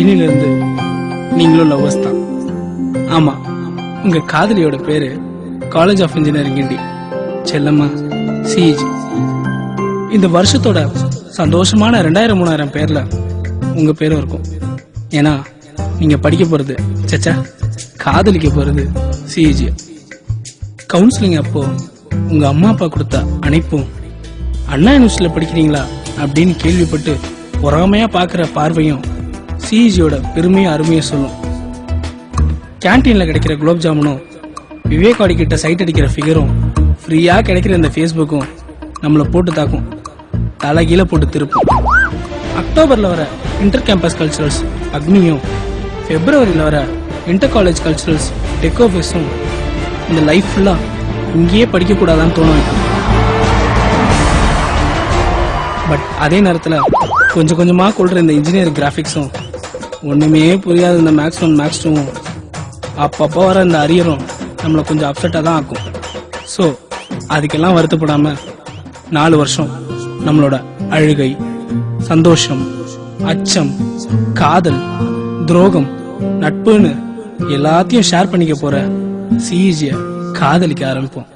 இன்னிலிருந்து நீங்களும் லவ்வர்ஸ் தான். ஆமா, உங்க காதலியோட பேரு college of engineering Guindy, Chellamma CEG. இந்த வருஷத்தோட சந்தோஷமான 2000-3000 பேர்ல உங்க பேரும் இருக்கும். ஏன்னா நீங்க படிக்க போறது சச்சா காதலிக்க போறது சிஇஜி. கவுன்சிலிங் அப்போ உங்க அம்மா அப்பா கொடுத்த அணைப்பும், அண்ணா யூனிவர்சிட்டியில படிக்கிறீங்களா அப்படின்னு கேள்விப்பட்டு பொறாமையா பாக்குற பார்வையும் சிஇஜியோட பெருமையும் அருமையும் சொல்லும். கேன்டீன்ல கிடைக்கிற குலோப் ஜாமுனும், விவேகாடி கிட்ட சைட் அடிக்கிற ஃபிகரும், ஃப்ரீயா கிடைக்கிற இந்த ஃபேஸ்புக்கும் நம்மளை போட்டு தாக்கும், தலைகீழ போட்டு திருப்பும். அக்டோபர்ல வர இன்டர் கேம்பஸ் கல்ச்சுரல்ஸ் அக்னியும், பிப்ரவரியில வர இன்டர் காலேஜ் கல்ச்சுரல்ஸ் டெக்கோஃபேஸும் இந்த லைஃப் ஃபுல்லா இங்கேயே படிக்க கூடாதான்னு தோண வைக்கும். பட் அதே நேரத்துல கொஞ்சம் கொஞ்சமா கொள்ற இந்த இன்ஜினியர் கிராபிக்ஸும், ஒண்ணுமே புரியாத இந்த மேக்ஸ் 1 மேக்ஸ் 2வும், அப்பப்போ வர இந்த அரியரும் நம்மளை கொஞ்சம் அப்செட்டா தான் ஆக்கும். ஸோ அதுக்கெல்லாம் வருத்தப்படாம 4 வருஷம் நம்மளோட அழுகை, சந்தோஷம், அச்சம், காதல், துரோகம், நட்புன்னு எல்லாத்தையும் ஷேர் பண்ணிக்க போற சிஇஜிய காதலிக்க ஆரம்பிப்போம்.